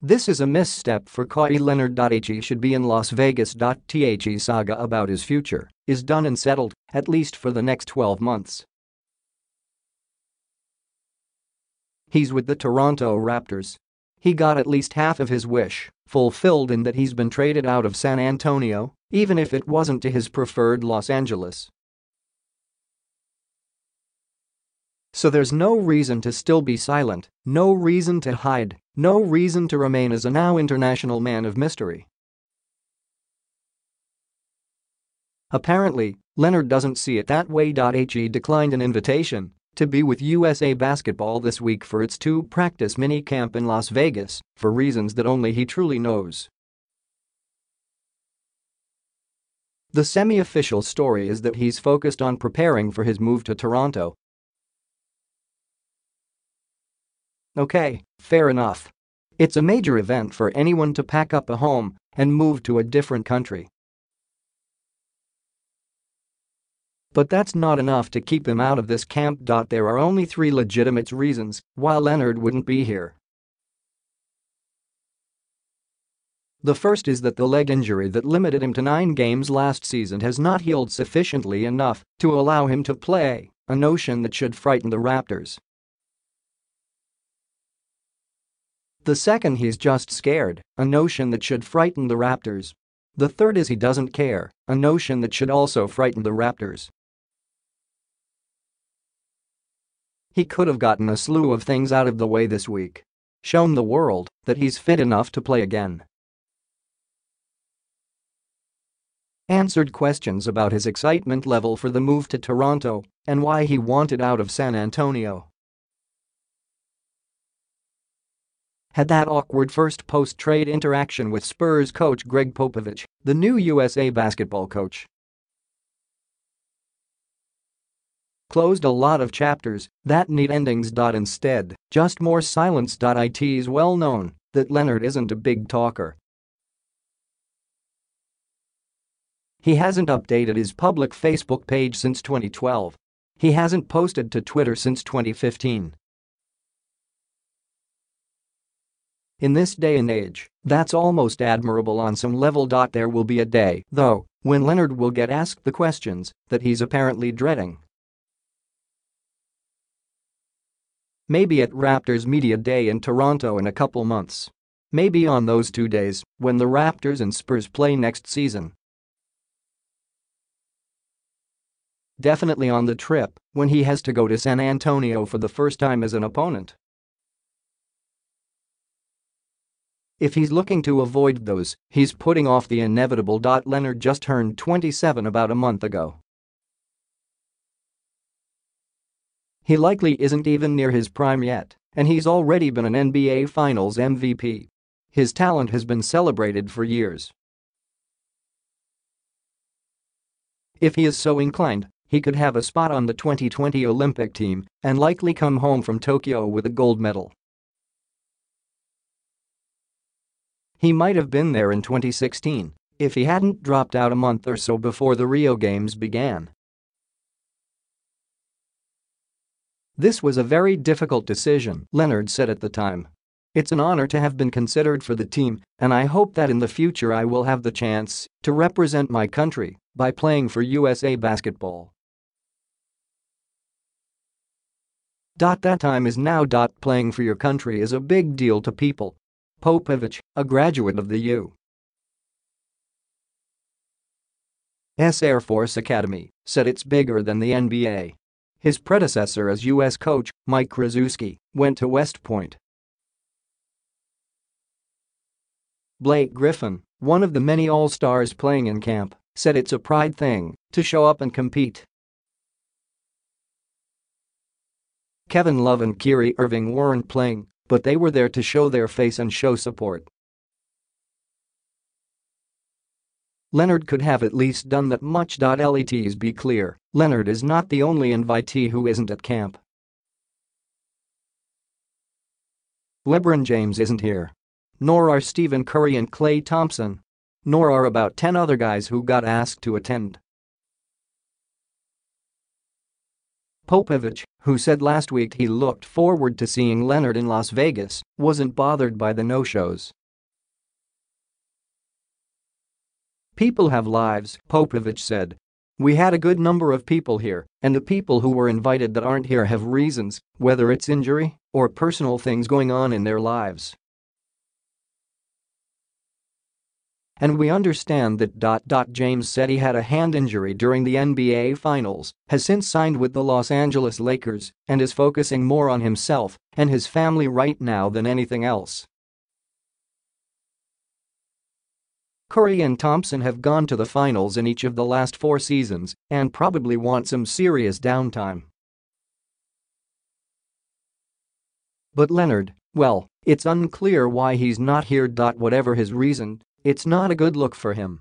This is a misstep for Kawhi Leonard. He should be in Las Vegas. The saga about his future is done and settled, at least for the next 12 months. He's with the Toronto Raptors. He got at least half of his wish fulfilled in that he's been traded out of San Antonio, even if it wasn't to his preferred Los Angeles. So there's no reason to still be silent, no reason to hide, no reason to remain as a now international man of mystery. Apparently, Leonard doesn't see it that way. He declined an invitation to be with USA Basketball this week for its two-practice minicamp in Las Vegas for reasons that only he truly knows. The semi-official story is that he's focused on preparing for his move to Toronto. Okay, fair enough. It's a major event for anyone to pack up a home and move to a different country. But that's not enough to keep him out of this camp. There are only 3 legitimate reasons why Leonard wouldn't be here. The first is that the leg injury that limited him to 9 games last season has not healed sufficiently enough to allow him to play, a notion that should frighten the Raptors. The second, he's just scared, a notion that should frighten the Raptors. The third is he doesn't care, a notion that should also frighten the Raptors. He could have gotten a slew of things out of the way this week. Shown the world that he's fit enough to play again. Answered questions about his excitement level for the move to Toronto and why he wanted out of San Antonio. Had that awkward first post-trade interaction with Spurs coach Greg Popovich, the new USA Basketball coach. Closed a lot of chapters that need endings. Instead, just more silence. It's well known that Leonard isn't a big talker. He hasn't updated his public Facebook page since 2012. He hasn't posted to Twitter since 2015. In this day and age, that's almost admirable on some level. There will be a day, though, when Leonard will get asked the questions that he's apparently dreading. Maybe at Raptors Media Day in Toronto in a couple months. Maybe on those 2 days when the Raptors and Spurs play next season. Definitely on the trip when he has to go to San Antonio for the first time as an opponent. If he's looking to avoid those, he's putting off the inevitable. Leonard just turned 27 about a month ago. He likely isn't even near his prime yet, and he's already been an NBA Finals MVP. His talent has been celebrated for years. If he is so inclined, he could have a spot on the 2020 Olympic team and likely come home from Tokyo with a gold medal. He might have been there in 2016 if he hadn't dropped out a month or so before the Rio Games began. This was a very difficult decision, Leonard said at the time. It's an honor to have been considered for the team, and I hope that in the future I will have the chance to represent my country by playing for USA Basketball. That time is now. Playing for your country is a big deal to people. Popovich, a graduate of the U.S. Air Force Academy, said it's bigger than the NBA. His predecessor as U.S. coach, Mike Krzyzewski, went to West Point. Blake Griffin, one of the many All-Stars playing in camp, said it's a pride thing to show up and compete. Kevin Love and Kyrie Irving weren't playing, but they were there to show their face and show support. Leonard could have at least done that much. Let's be clear, Leonard is not the only invitee who isn't at camp. LeBron James isn't here. Nor are Stephen Curry and Klay Thompson. Nor are about 10 other guys who got asked to attend. Popovich, who said last week he looked forward to seeing Leonard in Las Vegas, wasn't bothered by the no-shows. "People have lives," Popovich said. "We had a good number of people here, and the people who were invited that aren't here have reasons, whether it's injury or personal things going on in their lives. And we understand that. James said he had a hand injury during the NBA Finals, has since signed with the Los Angeles Lakers, and is focusing more on himself and his family right now than anything else. Curry and Thompson have gone to the finals in each of the last 4 seasons and probably want some serious downtime. But Leonard, well, it's unclear why he's not here. Whatever his reason, it's not a good look for him."